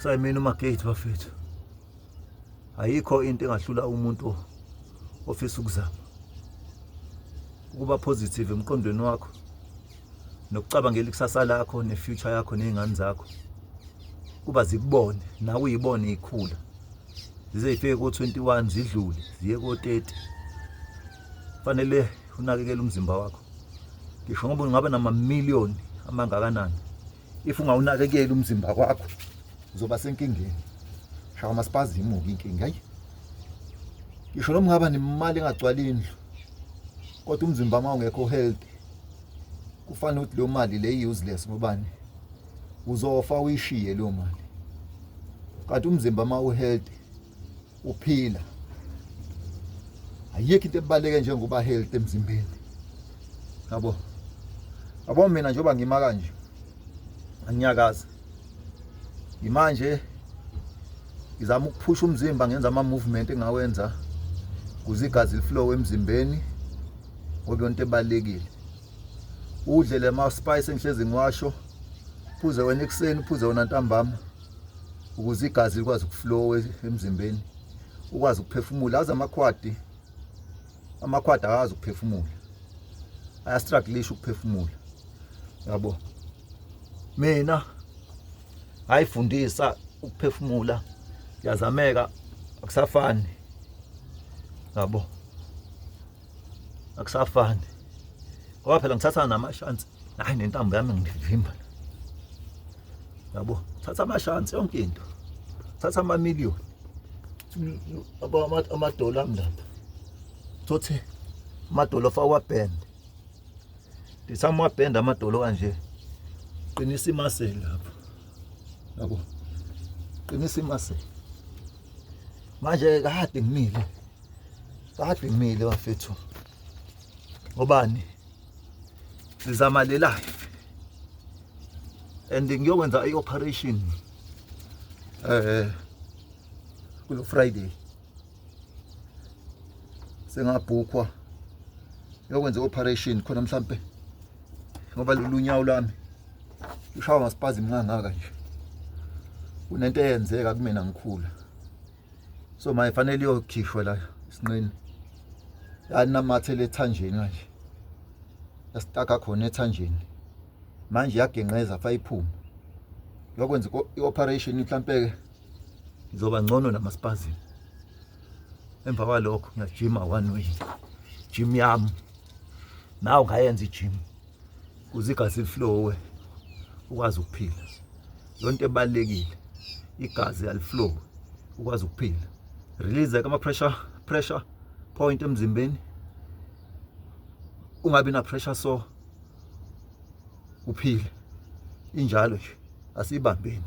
Sayimina uMagate bafethu. Ayikho into engahlula umuntu ofisa ukuzama. Ukuba positive emqondweni wakho nokucabangela ikusasa lakho nefuture yakho nezingane zakho. Kuba zikubone nawe uyibone ikhula. Zize ifike ko21 zidlule ziye ko30. Fanele unakekele umzimba wakho. Ngisho ngoba ungaba nama-million amangakanani. If ungawunakekeli umzimba wakho uzoba senkingeni. Shaka masipazimo inkinga hayi. Ngisho noma ungaba nemali engagcwala indlu. Kodwa umzimba mawungekho healthy. Kufanele ukuthi leyo mali le useless ngobani? Uzofa uyishiye leyo mali. Kanti umzimba mawu healthy uphila. Ayikho into ebaleke njengoba health emzimbeni. Yabo. Yabo mina njengoba ngima kanje. Angiyakaza. Imanje ngizama ukuphusha umzimba ngenza ama movement engawenza kuze igazi liflow emzimbeni ngoba yonke ebalekile. Udle le ma spice engihlezi ngiwasho. Phuze wena ekseni, phuze wona ntambama ukuze igazi likwazi ukuflow emzimbeni. Ukwazi ukuphefumula aza amakhwadi akazi ukuphefumula. Ayastrugglisha ukuphefumula. Yabo. Mina ayifundisa ukuphefumula. Yazameka akusafani. Yabo. Akusafani. Ngoba phela ngithatha namashansi. Hayi nentambo yami ngivimba. Yabo. Thatha amashansi yonke into. Thatha ama-million. Ama-dollar lapha. Thothi ama-dollar fawa band. Disama band ama-dollar kanje. Qinisa imuscle lapha. Yabo. Qinisa imuscle. Manje kade ngimile. Kade ngimile bafethu. Ngobani? Sizama le life. And ngiyokwenza i-operation kulo Friday. Sengabhukwa. Ngiyokwenza i-operation khona mhlambe ngoba lulunyawo lami ushawa maspazi mngangaka nje. Kunento eyenzeka kumina ngikhula. So mayifanele iyokhishwa la isinqeni. Yanamathele ethanjeni kanje. Yasitaka khona ethanjeni. Manje yagenqeza fayiphuma. Ngiyokwenza i-operation mhlambe izoba ngcono namaspazi. Emva kwalokho ngiyajima one way. Gym yami. Nawe ngayenza i-gym. Kuze igazi liflow ukwazi ukuphila. Yonke ebalekile. Igazi aliflow ukwazi ukuphila. Release ama pressure point emzimbeni. Ungabi na pressure so uphile. Injalo nje asibambeni.